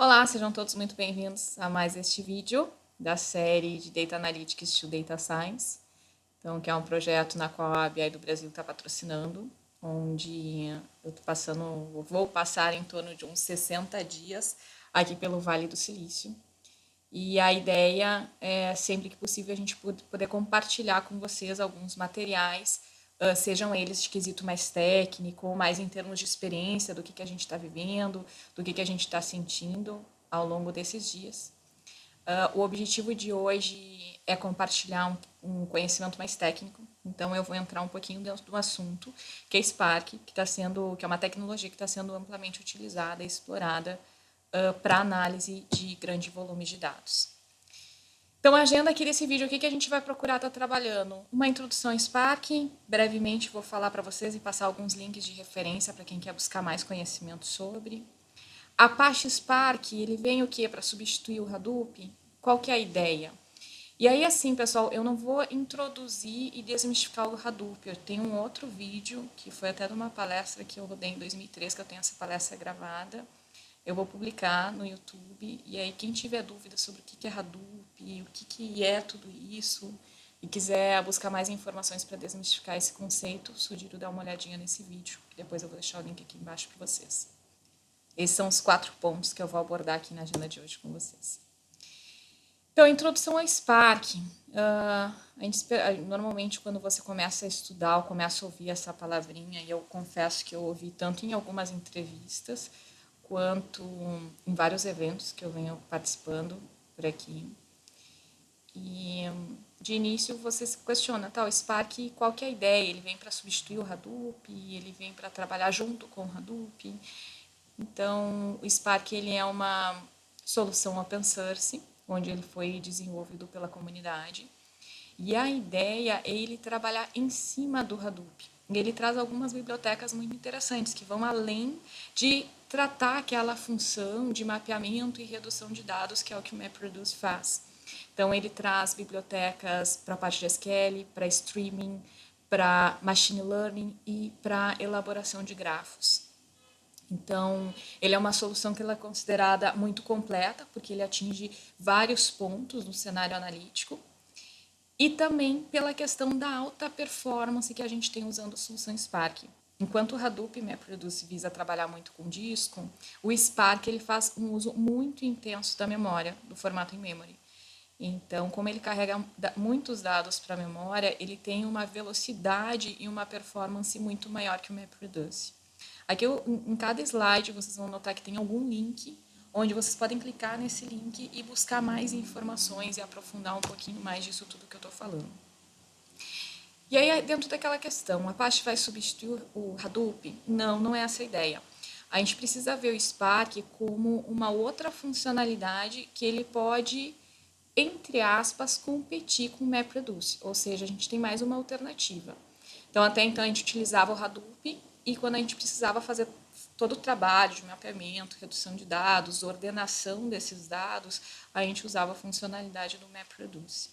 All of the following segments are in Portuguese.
Olá, sejam todos muito bem-vindos a mais este vídeo da série de Data Analytics to Data Science, então, que é um projeto na qual a BI do Brasil está patrocinando, onde vou passar em torno de uns 60 dias aqui pelo Vale do Silício. E a ideia é, sempre que possível, a gente poder compartilhar com vocês alguns materiais, sejam eles de quesito mais técnico, ou mais em termos de experiência, do que a gente está vivendo, do que a gente está sentindo ao longo desses dias. O objetivo de hoje é compartilhar um conhecimento mais técnico, então eu vou entrar um pouquinho dentro do assunto, que é Spark, que é uma tecnologia que está sendo amplamente utilizada e explorada para análise de grande volume de dados. Então, a agenda aqui desse vídeo, o que a gente vai procurar estar trabalhando? Uma introdução em Spark, brevemente vou falar para vocês e passar alguns links de referência para quem quer buscar mais conhecimento sobre. Apache Spark, ele vem o que para substituir o Hadoop? Qual que é a ideia? E aí, assim, pessoal, eu não vou introduzir e desmistificar o Hadoop. Eu tenho um outro vídeo, que foi até de uma palestra que eu rodei em 2003, que eu tenho essa palestra gravada. Eu vou publicar no YouTube, e aí quem tiver dúvida sobre o que é Hadoop, o que é tudo isso, e quiser buscar mais informações para desmistificar esse conceito, sugiro dar uma olhadinha nesse vídeo, que depois eu vou deixar o link aqui embaixo para vocês. Esses são os 4 pontos que eu vou abordar aqui na agenda de hoje com vocês. Então, introdução ao Spark. Normalmente, quando você começa a estudar ou começa a ouvir essa palavrinha, e eu confesso que eu ouvi tanto em algumas entrevistas, quanto em vários eventos que eu venho participando por aqui. E, de início, você se questiona, o Spark, qual que é a ideia? Ele vem para substituir o Hadoop? Ele vem para trabalhar junto com o Hadoop? Então, o Spark ele é uma solução open source, onde ele foi desenvolvido pela comunidade. E a ideia é ele trabalhar em cima do Hadoop. Ele traz algumas bibliotecas muito interessantes, que vão além de tratar aquela função de mapeamento e redução de dados, que é o que o MapReduce faz. Então, ele traz bibliotecas para a parte de SQL, para streaming, para machine learning e para elaboração de grafos. Então, ele é uma solução que ela é considerada muito completa, porque ele atinge vários pontos no cenário analítico, e também pela questão da alta performance que a gente tem usando a solução Spark. Enquanto o Hadoop MapReduce visa trabalhar muito com disco, o Spark ele faz um uso muito intenso da memória, do formato in memory. Então, como ele carrega muitos dados para a memória, ele tem uma velocidade e uma performance muito maior que o MapReduce. Aqui, em cada slide, vocês vão notar que tem algum link, onde vocês podem clicar nesse link e buscar mais informações e aprofundar um pouquinho mais disso tudo que eu estou falando. E aí, dentro daquela questão, a Apache vai substituir o Hadoop? Não, não é essa a ideia. A gente precisa ver o Spark como uma outra funcionalidade que ele pode, entre aspas, competir com o MapReduce, ou seja, a gente tem mais uma alternativa. Então, até então, a gente utilizava o Hadoop e quando a gente precisava fazer todo o trabalho de mapeamento, redução de dados, ordenação desses dados, a gente usava a funcionalidade do MapReduce.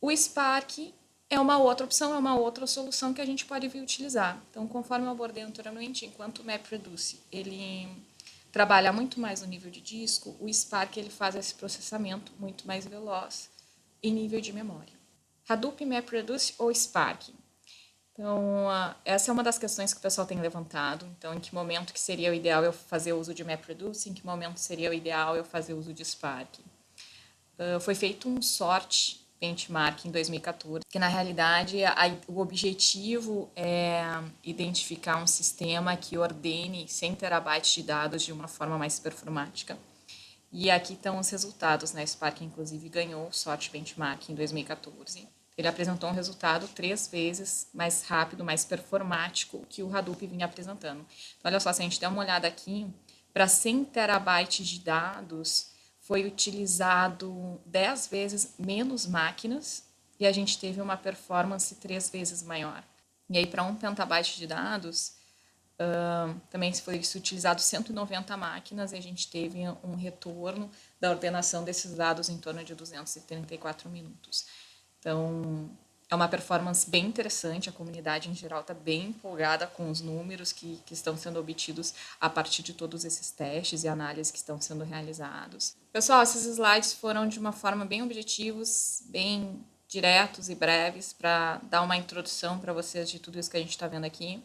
O Spark é uma outra opção, é uma outra solução que a gente pode vir utilizar. Então, conforme eu abordei anteriormente, enquanto o MapReduce ele trabalha muito mais no nível de disco, o Spark ele faz esse processamento muito mais veloz em nível de memória. Hadoop, MapReduce ou Spark? Então, essa é uma das questões que o pessoal tem levantado. Então, em que momento que seria o ideal eu fazer uso de MapReduce? Em que momento seria o ideal eu fazer uso de Spark? Foi feito um sort benchmark em 2014, que na realidade o objetivo é identificar um sistema que ordene 100 terabytes de dados de uma forma mais performática. E aqui estão os resultados, né? Spark, inclusive, ganhou o sort benchmark em 2014. Ele apresentou um resultado 3 vezes mais rápido, mais performático que o Hadoop vinha apresentando. Então, olha só, se a gente der uma olhada aqui, para 100 terabytes de dados, foi utilizado 10 vezes menos máquinas e a gente teve uma performance 3 vezes maior. E aí, para 1 petabyte de dados, também foi utilizado 190 máquinas e a gente teve um retorno da ordenação desses dados em torno de 234 minutos. Então, É uma performance bem interessante, a comunidade em geral está bem empolgada com os números que estão sendo obtidos a partir de todos esses testes e análises que estão sendo realizados. Pessoal, esses slides foram de uma forma bem objetivos, bem diretos e breves, para dar uma introdução para vocês de tudo isso que a gente está vendo aqui.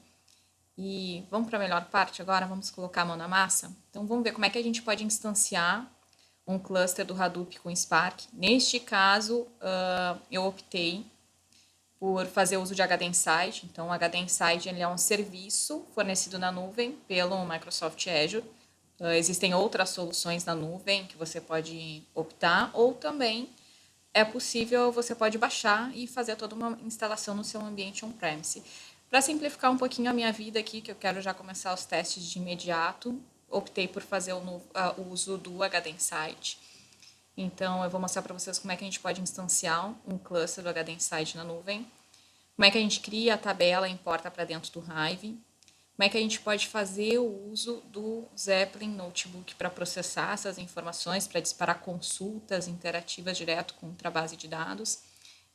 E vamos para a melhor parte agora, vamos colocar a mão na massa? Então vamos ver como é que a gente pode instanciar um cluster do Hadoop com Spark. Neste caso, eu optei por fazer uso de HD Insight. Então, o HD Insight ele é um serviço fornecido na nuvem pelo Microsoft Azure. Existem outras soluções na nuvem que você pode optar, ou também é possível, você pode baixar e fazer toda uma instalação no seu ambiente on-premise. Para simplificar um pouquinho a minha vida aqui, que eu quero já começar os testes de imediato, optei por fazer o uso do HD Insight. Então, eu vou mostrar para vocês como é que a gente pode instanciar um cluster do HD Insight na nuvem, como é que a gente cria a tabela e importa para dentro do Hive, como é que a gente pode fazer o uso do Zeppelin Notebook para processar essas informações, para disparar consultas interativas direto contra a base de dados,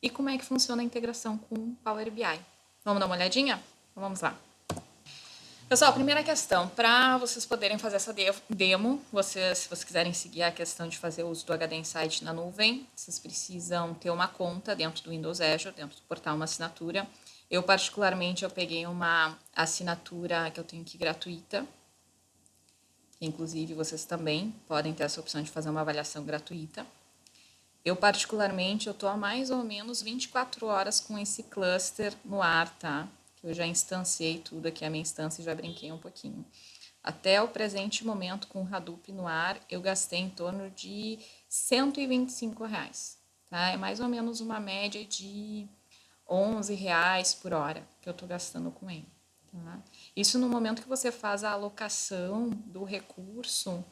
e como é que funciona a integração com o Power BI. Vamos dar uma olhadinha? Então, vamos lá. Pessoal, primeira questão, para vocês poderem fazer essa demo, se vocês quiserem seguir a questão de fazer o uso do HD Insight na nuvem, vocês precisam ter uma conta dentro do Windows Azure, dentro do portal, uma assinatura. Eu, particularmente, eu peguei uma assinatura que eu tenho aqui gratuita, que, inclusive, vocês também podem ter essa opção de fazer uma avaliação gratuita. Eu, particularmente, eu estou há mais ou menos 24 horas com esse cluster no ar, tá? Eu já instanciei tudo aqui, a minha instância, e já brinquei um pouquinho. Até o presente momento, com o Hadoop no ar, eu gastei em torno de R$125, tá? É mais ou menos uma média de R$11 por hora que eu estou gastando com ele. Tá? Isso no momento que você faz a alocação do recurso,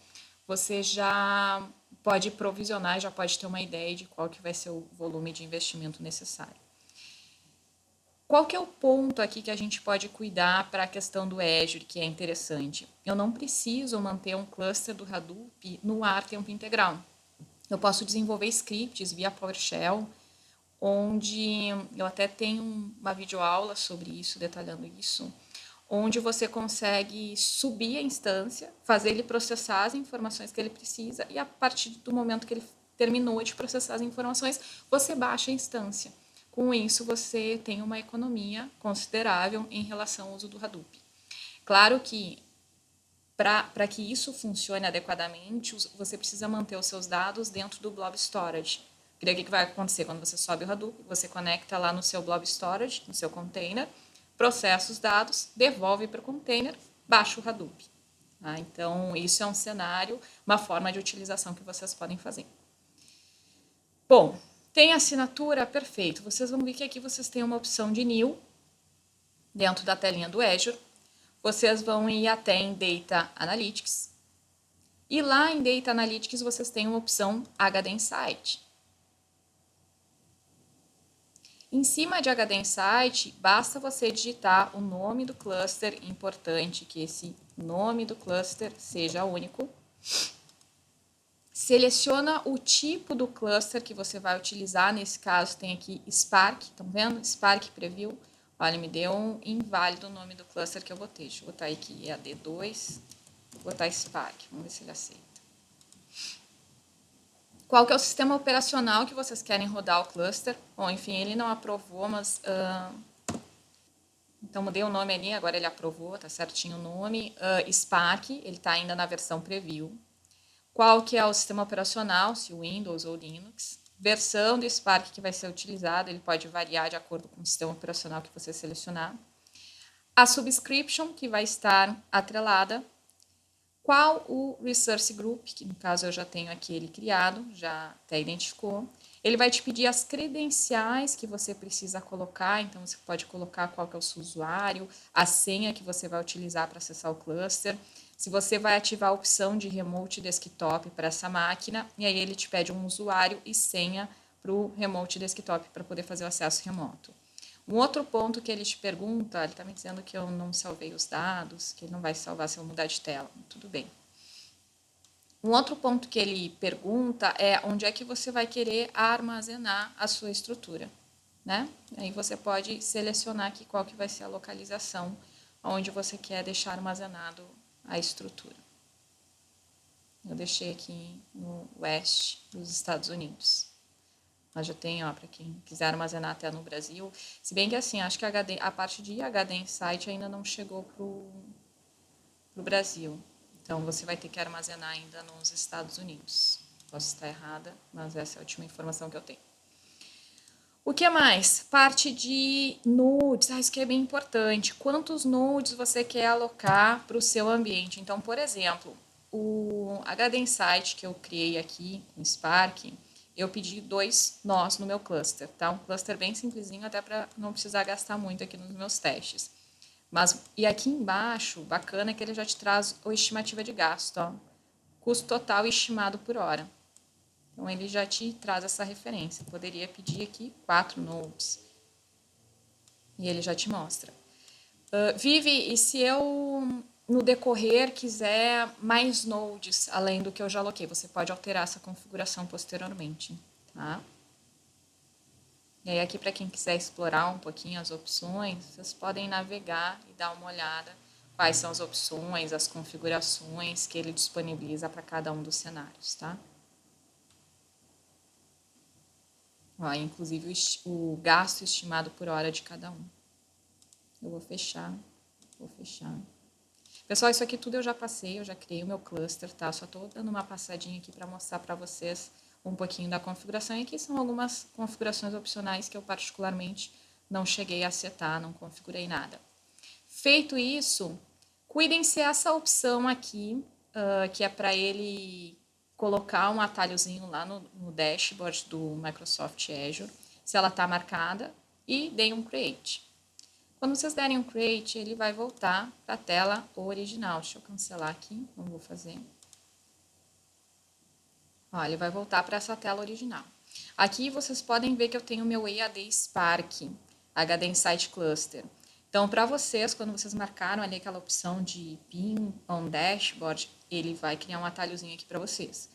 você já pode provisionar, já pode ter uma ideia de qual que vai ser o volume de investimento necessário. Qual que é o ponto aqui que a gente pode cuidar para a questão do Azure, que é interessante? Eu não preciso manter um cluster do Hadoop no ar tempo integral. Eu posso desenvolver scripts via PowerShell, onde eu até tenho uma videoaula sobre isso, detalhando isso, onde você consegue subir a instância, fazer ele processar as informações que ele precisa, e a partir do momento que ele terminou de processar as informações, você baixa a instância. Com isso, você tem uma economia considerável em relação ao uso do Hadoop. Claro que, para que isso funcione adequadamente, você precisa manter os seus dados dentro do Blob Storage. E daí o que vai acontecer? Quando você sobe o Hadoop, você conecta lá no seu Blob Storage, no seu container, processa os dados, devolve para o container, baixa o Hadoop. Tá? Então, isso é um cenário, uma forma de utilização que vocês podem fazer. Bom, tem assinatura? Perfeito. Vocês vão ver que aqui vocês têm uma opção de New, dentro da telinha do Azure. Vocês vão ir até em Data Analytics. E lá em Data Analytics vocês têm uma opção HD Insight. Em cima de HD Insight, basta você digitar o nome do cluster, importante que esse nome do cluster seja único. Seleciona o tipo do cluster que você vai utilizar, nesse caso tem aqui Spark, estão vendo? Spark Preview. Olha, me deu um inválido o nome do cluster que eu botei. Deixa eu botar aqui EAD2, vou botar Spark, vamos ver se ele aceita. Qual que é o sistema operacional que vocês querem rodar o cluster? Bom, enfim, ele não aprovou, mas... então, mudei o nome ali, agora ele aprovou, tá certinho o nome. Spark, ele está ainda na versão Preview. Qual que é o sistema operacional, se Windows ou Linux, versão do Spark que vai ser utilizada, ele pode variar de acordo com o sistema operacional que você selecionar, a subscription que vai estar atrelada, qual o Resource Group, que no caso eu já tenho aqui ele criado, já até identificou, ele vai te pedir as credenciais que você precisa colocar, então você pode colocar qual que é o seu usuário, a senha que você vai utilizar para acessar o cluster, se você vai ativar a opção de Remote Desktop para essa máquina, e aí ele te pede um usuário e senha para o Remote Desktop para poder fazer o acesso remoto. Um outro ponto que ele te pergunta, ele está me dizendo que eu não salvei os dados, que ele não vai salvar se eu mudar de tela, tudo bem. Um outro ponto que ele pergunta é onde é que você vai querer armazenar a sua estrutura. né? Aí você pode selecionar aqui qual que vai ser a localização onde você quer deixar armazenado a estrutura. Eu deixei aqui no oeste dos Estados Unidos. Mas já tem, ó, para quem quiser armazenar até no Brasil. Se bem que assim, acho que a parte de HD Insight ainda não chegou pro Brasil. Então você vai ter que armazenar ainda nos Estados Unidos. Posso estar errada, mas essa é a última informação que eu tenho. O que mais? Parte de nodes. Isso que é bem importante. Quantos nodes você quer alocar para o seu ambiente? Então, por exemplo, o HD Insight que eu criei aqui no Spark, eu pedi 2 nós no meu cluster, tá? Um cluster bem simplesinho, até para não precisar gastar muito aqui nos meus testes. E aqui embaixo, bacana é que ele já te traz a estimativa de gasto, ó. Custo total estimado por hora. Então, ele já te traz essa referência. Eu poderia pedir aqui 4 nodes. E ele já te mostra. Vivi, e se eu, no decorrer, quiser mais nodes, além do que eu já aloquei? Você pode alterar essa configuração posteriormente, tá? E aí, aqui, para quem quiser explorar um pouquinho as opções, vocês podem navegar e dar uma olhada quais são as opções, as configurações que ele disponibiliza para cada um dos cenários, tá? Ó, inclusive o gasto estimado por hora de cada um. Eu vou fechar. Pessoal, isso aqui tudo eu já passei, eu já criei o meu cluster, tá? Só estou dando uma passadinha aqui para mostrar para vocês um pouquinho da configuração. E aqui são algumas configurações opcionais que eu particularmente não cheguei a setar, não configurei nada. Feito isso, cuidem-se essa opção aqui, que é para ele colocar um atalhozinho lá no dashboard do Microsoft Azure, se ela está marcada, e deem um create. Quando vocês derem um create, ele vai voltar para a tela original. Deixa eu cancelar aqui, não vou fazer. Ó, ele vai voltar para essa tela original. Aqui vocês podem ver que eu tenho meu EAD Spark, HD Insight Cluster. Então, para vocês, quando vocês marcaram ali aquela opção de Pin on Dashboard, ele vai criar um atalhozinho aqui para vocês.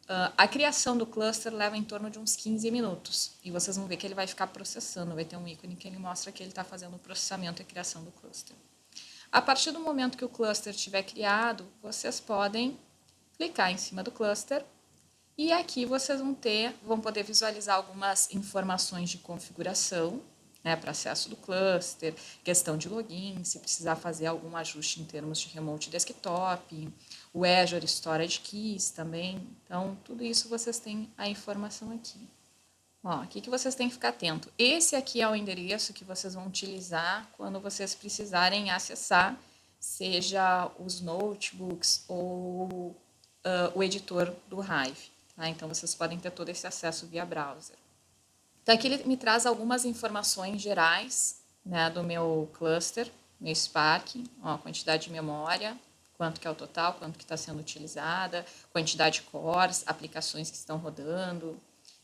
A criação do cluster leva em torno de uns 15 minutos. E vocês vão ver que ele vai ficar processando. Vai ter um ícone que ele mostra que ele está fazendo o processamento e a criação do cluster. A partir do momento que o cluster estiver criado, vocês podem clicar em cima do cluster. E aqui vocês vão poder visualizar algumas informações de configuração, né, para acesso do cluster, questão de login, se precisar fazer algum ajuste em termos de remote desktop, o Azure Storage Keys também. Então, tudo isso vocês têm a informação aqui. Ó, aqui que vocês têm que ficar atento. Esse aqui é o endereço que vocês vão utilizar quando vocês precisarem acessar, seja os notebooks ou o editor do Hive. Tá? Então, vocês podem ter todo esse acesso via browser. Então, aqui ele me traz algumas informações gerais, né, do meu cluster, meu Spark, ó, a quantidade de memória, quanto que é o total, quanto que está sendo utilizada, quantidade de cores, aplicações que estão rodando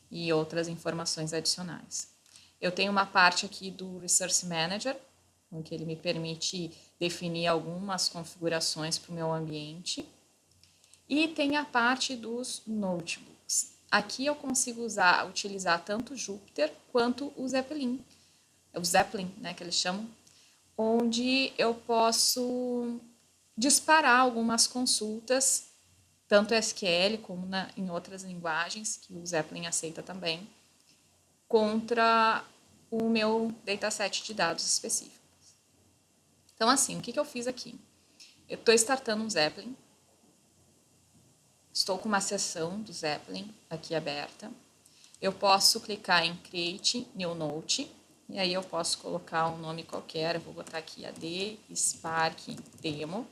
e outras informações adicionais. Eu tenho uma parte aqui do Resource Manager, em que ele me permite definir algumas configurações para o meu ambiente. E tem a parte dos notebooks. Aqui eu consigo utilizar tanto o Jupyter quanto o Zeppelin, né, que eles chamam, onde eu posso disparar algumas consultas, tanto SQL como em outras linguagens, que o Zeppelin aceita também, contra o meu dataset de dados específicos. Então, assim, o que eu fiz aqui? Eu estou startando um Zeppelin, estou com uma seção do Zeppelin aqui aberta. Eu posso clicar em Create New Note, e aí eu posso colocar um nome qualquer. Eu vou botar aqui AD Spark Demo,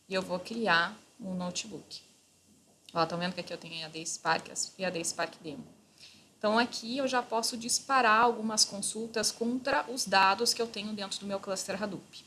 e eu vou criar um notebook. Ó, estão vendo que aqui eu tenho AD Spark e AD Spark Demo. Então, aqui eu já posso disparar algumas consultas contra os dados que eu tenho dentro do meu cluster Hadoop.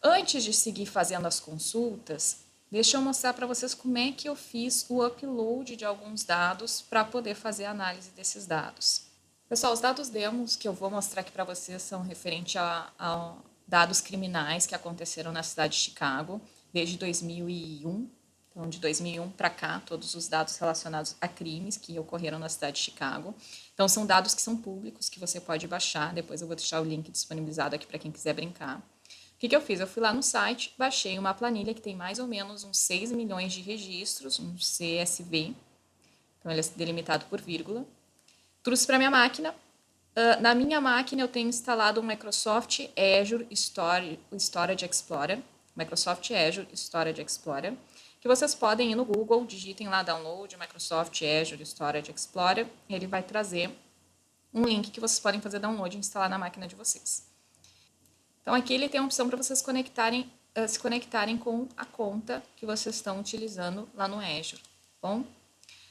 Antes de seguir fazendo as consultas, deixa eu mostrar para vocês como é que eu fiz o upload de alguns dados para poder fazer a análise desses dados. Pessoal, os dados demos que eu vou mostrar aqui para vocês são referentes a dados criminais que aconteceram na cidade de Chicago desde 2001, Então, de 2001 para cá, todos os dados relacionados a crimes que ocorreram na cidade de Chicago. Então, são dados que são públicos, que você pode baixar. Depois eu vou deixar o link disponibilizado aqui para quem quiser brincar. O que eu fiz? Eu fui lá no site, baixei uma planilha que tem mais ou menos uns 6 milhões de registros, um CSV. Então, ele é delimitado por vírgula. Trouxe para minha máquina. Na minha máquina, eu tenho instalado o Microsoft Azure Storage Explorer. Microsoft Azure Storage Explorer. Que vocês podem ir no Google, digitem lá download Microsoft Azure Storage Explorer. Ele vai trazer um link que vocês podem fazer download e instalar na máquina de vocês. Então, aqui ele tem a opção para vocês se conectarem com a conta que vocês estão utilizando lá no Azure. Bom?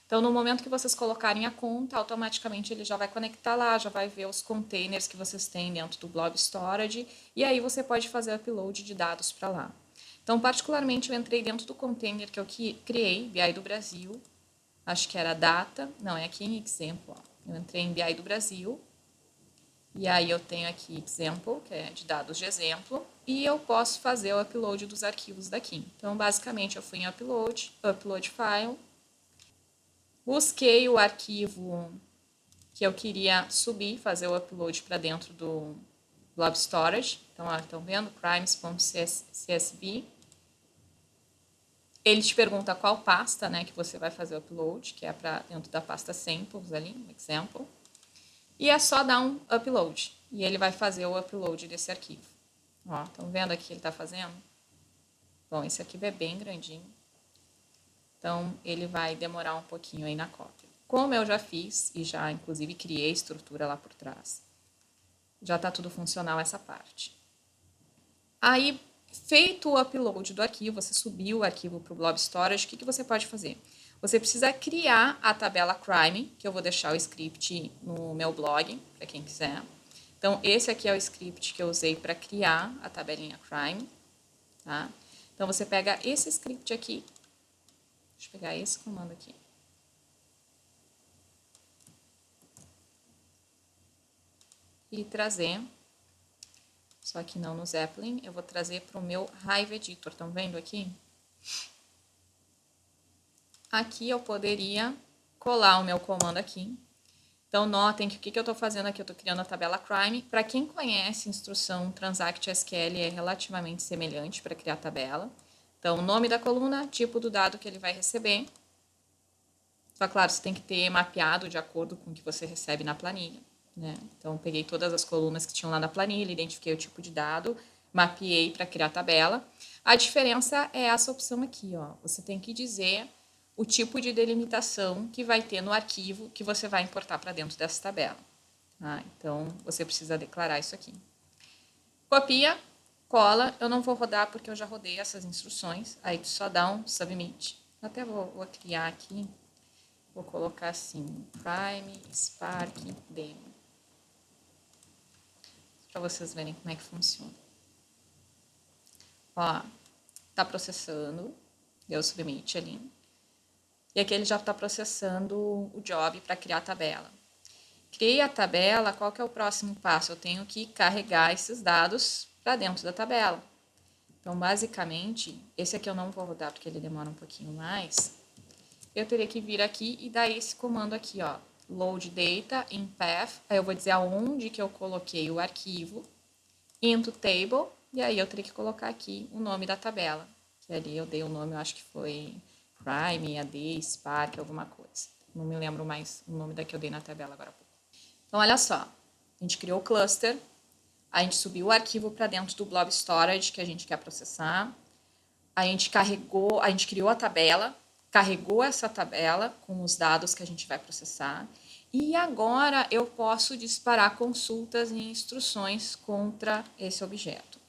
Então, no momento que vocês colocarem a conta, automaticamente ele já vai conectar lá, já vai ver os containers que vocês têm dentro do Blob Storage, e aí você pode fazer upload de dados para lá. Então, particularmente, eu entrei dentro do container que eu criei, BI do Brasil, acho que era data, não, é aqui em example, ó. Eu entrei em BI do Brasil, e aí eu tenho aqui example, que é de dados de exemplo, e eu posso fazer o upload dos arquivos daqui. Então, basicamente, eu fui em upload file, busquei o arquivo que eu queria subir, fazer o upload para dentro do Blob Storage. Então, ó, estão vendo? crimes.csv. Ele te pergunta qual pasta, né, que você vai fazer o upload, que é para dentro da pasta samples ali, example. E é só dar um upload. E ele vai fazer o upload desse arquivo. Ó, estão vendo aqui que ele está fazendo? Bom, esse arquivo é bem grandinho. Então, ele vai demorar um pouquinho aí na cópia. Como eu já fiz e já, inclusive, criei estrutura lá por trás, já está tudo funcional essa parte. Aí, feito o upload do arquivo, você subiu o arquivo para o Blob Storage, o que você pode fazer? Você precisa criar a tabela crime, que eu vou deixar o script no meu blog, para quem quiser. Então, esse aqui é o script que eu usei para criar a tabelinha crime. Tá? Então, você pega esse script aqui. Deixa eu pegar esse comando aqui. E trazer, só que não no Zeppelin, eu vou trazer para o meu Hive Editor. Estão vendo aqui? Aqui eu poderia colar o meu comando aqui. Então, notem que o que eu estou fazendo aqui, eu estou criando a tabela crime. Para quem conhece, a instrução transact SQL é relativamente semelhante para criar a tabela. Então, o nome da coluna, tipo do dado que ele vai receber. Só claro, você tem que ter mapeado de acordo com o que você recebe na planilha. Né? Então, peguei todas as colunas que tinham lá na planilha, identifiquei o tipo de dado, mapeei para criar a tabela. A diferença é essa opção aqui, ó. Você tem que dizer o tipo de delimitação que vai ter no arquivo que você vai importar para dentro dessa tabela. Tá? Então, você precisa declarar isso aqui. Copia, cola. Eu não vou rodar porque eu já rodei essas instruções. Aí tu só dá um submit. Até vou criar aqui. Vou colocar assim, Prime Spark Demo. Para vocês verem como é que funciona. Ó, tá processando. Deu submit ali. E aqui ele já está processando o job para criar a tabela. Criei a tabela, qual que é o próximo passo? Eu tenho que carregar esses dados para dentro da tabela. Então, basicamente, esse aqui eu não vou rodar porque ele demora um pouquinho mais. Eu teria que vir aqui e dar esse comando aqui, ó. Load data in path. Aí eu vou dizer aonde que eu coloquei o arquivo. Into table. E aí eu teria que colocar aqui o nome da tabela. Que ali eu dei o nome, eu acho que foi Prime, AD, Spark, alguma coisa. Não me lembro mais o nome da que eu dei na tabela agora há pouco. Então, olha só. A gente criou o cluster. A gente subiu o arquivo para dentro do Blob Storage que a gente quer processar. A gente criou a tabela, carregou essa tabela com os dados que a gente vai processar. E agora eu posso disparar consultas e instruções contra esse objeto.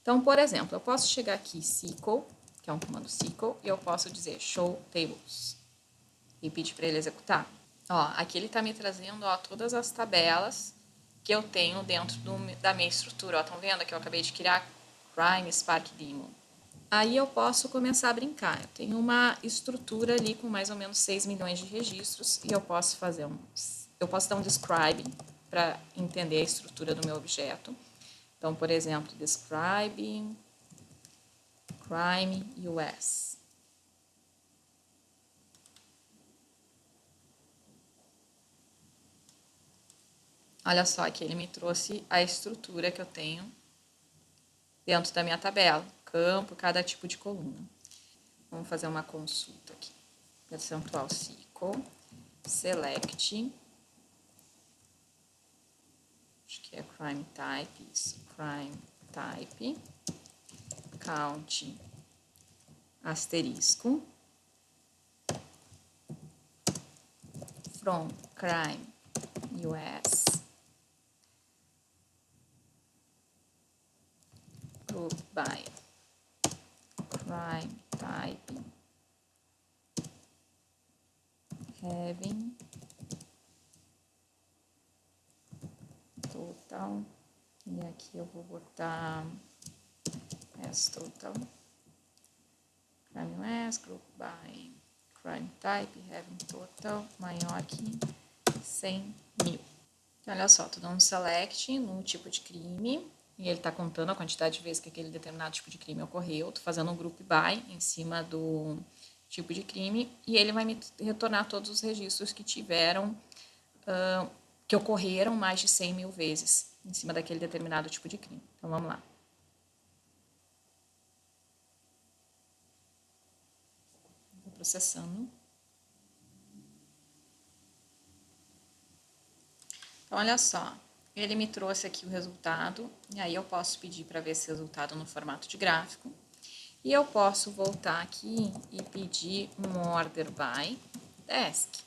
Então, por exemplo, eu posso chegar aqui SQL, que é um comando SQL, e eu posso dizer show tables e pedir para ele executar. Ó, aqui ele está me trazendo todas as tabelas que eu tenho dentro da minha estrutura. Estão vendo que eu acabei de criar Prime Spark Demo. Aí eu posso começar a brincar. Eu tenho uma estrutura ali com mais ou menos 6 milhões de registros e eu posso dar um describe para entender a estrutura do meu objeto. Então, por exemplo, describe crime US. Olha só que ele me trouxe a estrutura que eu tenho dentro da minha tabela, campo, cada tipo de coluna. Vamos fazer uma consulta aqui. Percentual SQL, select, acho que é crime type, isso, crime type, count, asterisco, from crime US, group by crime type, having total, e aqui eu vou botar as total, crime US, group by crime type, having total maior que 100 mil. Então, olha só, tô dando um select no tipo de crime, e ele tá contando a quantidade de vezes que aquele determinado tipo de crime ocorreu. Tô fazendo um group by em cima do tipo de crime, e ele vai me retornar todos os registros que tiveram, que ocorreram mais de 100 mil vezes em cima daquele determinado tipo de crime. Então, vamos lá. Vou processando. Então, olha só, ele me trouxe aqui o resultado, e aí eu posso pedir para ver esse resultado no formato de gráfico. E eu posso voltar aqui e pedir um order by desk.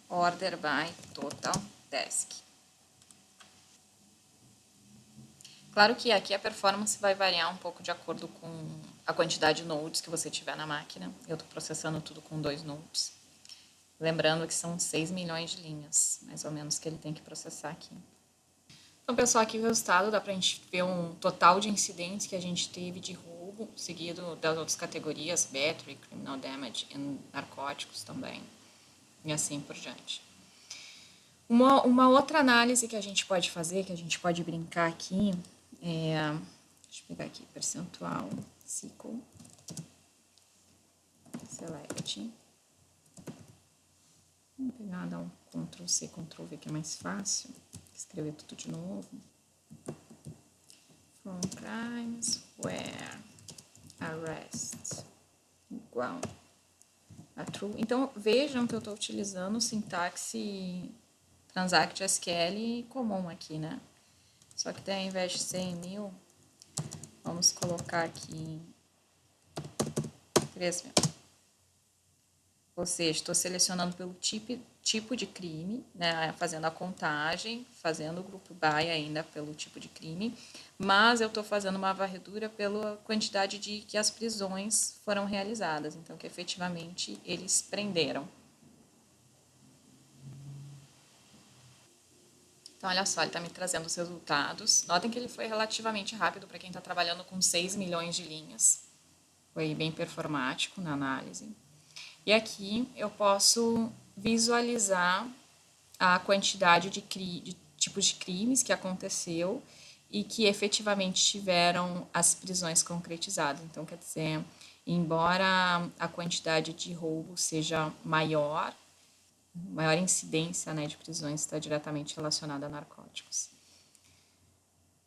Order by total desk. Claro que aqui a performance vai variar um pouco de acordo com a quantidade de nodes que você tiver na máquina. Eu estou processando tudo com 2 nodes. Lembrando que são 6 milhões de linhas, mais ou menos, que ele tem que processar aqui. Então, pessoal, aqui o resultado dá para a gente ver um total de incidentes que a gente teve de roubo, seguido das outras categorias, battery, criminal damage e narcóticos também, e assim por diante. Uma outra análise que a gente pode fazer, que a gente pode brincar aqui, deixa eu pegar aqui, percentual, SQL, select. Vamos pegar, dar um Ctrl C, Ctrl V, que é mais fácil. Escrever tudo de novo. From crimes where arrest igual a true. Então, vejam que eu estou utilizando sintaxe transact SQL comum aqui, né? Só que daí, ao invés de 100 mil, vamos colocar aqui 3 mil. Ou seja, estou selecionando pelo tipo de crime, né, fazendo a contagem, fazendo o grupo by ainda pelo tipo de crime, mas eu estou fazendo uma varredura pela quantidade de que as prisões foram realizadas, então que efetivamente eles prenderam. Então, olha só, ele está me trazendo os resultados. Notem que ele foi relativamente rápido para quem está trabalhando com 6 milhões de linhas. Foi bem performático na análise. E aqui eu posso visualizar a quantidade de tipos de crimes que aconteceu e que efetivamente tiveram as prisões concretizadas. Então, quer dizer, embora a quantidade de roubo seja maior incidência, né, de prisões está diretamente relacionada a narcóticos.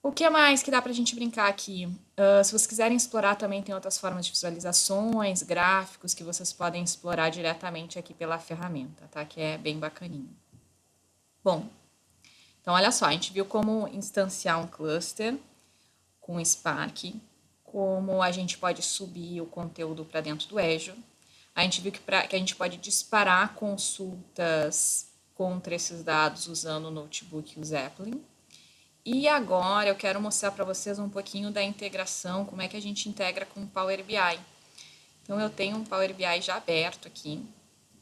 O que mais que dá para a gente brincar aqui? Se vocês quiserem explorar, também tem outras formas de visualizações, gráficos, que vocês podem explorar diretamente aqui pela ferramenta, tá? Que é bem bacaninho. Bom, então olha só, a gente viu como instanciar um cluster com Spark, como a gente pode subir o conteúdo para dentro do Azure. A gente viu que a gente pode disparar consultas contra esses dados usando o notebook e o Zeppelin. E agora eu quero mostrar para vocês um pouquinho da integração, como é que a gente integra com o Power BI. Então, eu tenho um Power BI já aberto aqui,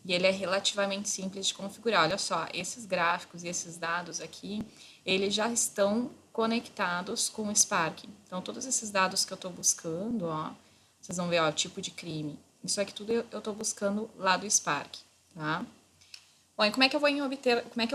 e ele é relativamente simples de configurar. Olha só, esses gráficos e esses dados aqui, eles já estão conectados com o Spark. Então, todos esses dados que eu estou buscando, ó, vocês vão ver, ó, tipo de crime. Isso aqui tudo eu estou buscando lá do Spark, tá? Bom, e como é que eu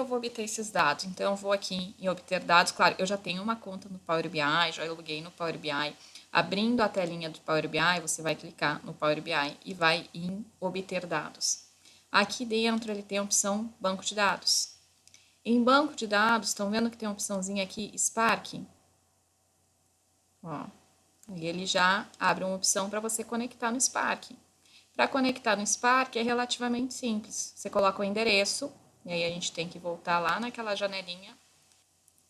vou obter esses dados? Então, eu vou aqui em obter dados. Claro, eu já tenho uma conta no Power BI, já loguei no Power BI. Abrindo a telinha do Power BI, você vai clicar no Power BI e vai em obter dados. Aqui dentro ele tem a opção banco de dados. Em banco de dados, estão vendo que tem uma opçãozinha aqui, Spark? Ó, e ele já abre uma opção para você conectar no Spark. Para conectar no Spark é relativamente simples. Você coloca o endereço, e aí a gente tem que voltar lá naquela janelinha.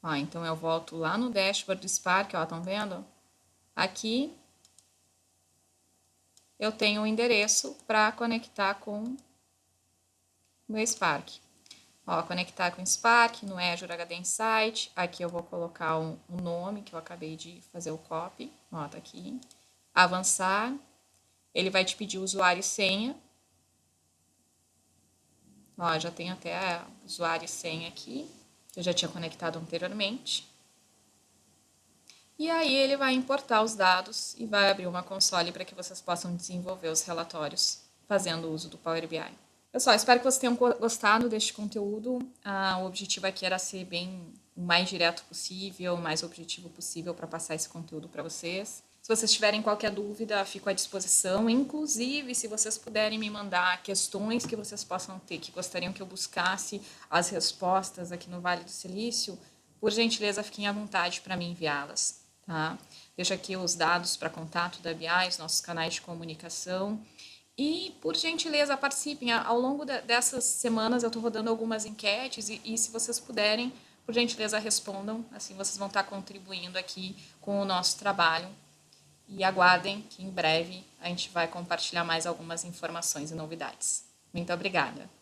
Ó, então eu volto lá no dashboard do Spark, ó, estão vendo? Aqui eu tenho o endereço para conectar com o meu Spark. Ó, conectar com o Spark no Azure HD Insight. Aqui eu vou colocar um nome que eu acabei de fazer o copy. Ó, tá aqui. Avançar. Ele vai te pedir usuário e senha. Ó, já tenho até usuário e senha aqui. Eu já tinha conectado anteriormente. E aí ele vai importar os dados e vai abrir uma console para que vocês possam desenvolver os relatórios fazendo uso do Power BI. Pessoal, espero que vocês tenham gostado deste conteúdo. O objetivo aqui era ser bem o mais direto possível, o mais objetivo possível para passar esse conteúdo para vocês. Se vocês tiverem qualquer dúvida, fico à disposição. Inclusive, se vocês puderem me mandar questões que vocês possam ter, que gostariam que eu buscasse as respostas aqui no Vale do Silício, por gentileza, fiquem à vontade para me enviá-las. Tá? Deixo aqui os dados para contato da BI, os nossos canais de comunicação. E, por gentileza, participem. Ao longo dessas semanas eu estou rodando algumas enquetes e se vocês puderem, por gentileza, respondam. Assim vocês vão estar contribuindo aqui com o nosso trabalho. E aguardem que em breve a gente vai compartilhar mais algumas informações e novidades. Muito obrigada!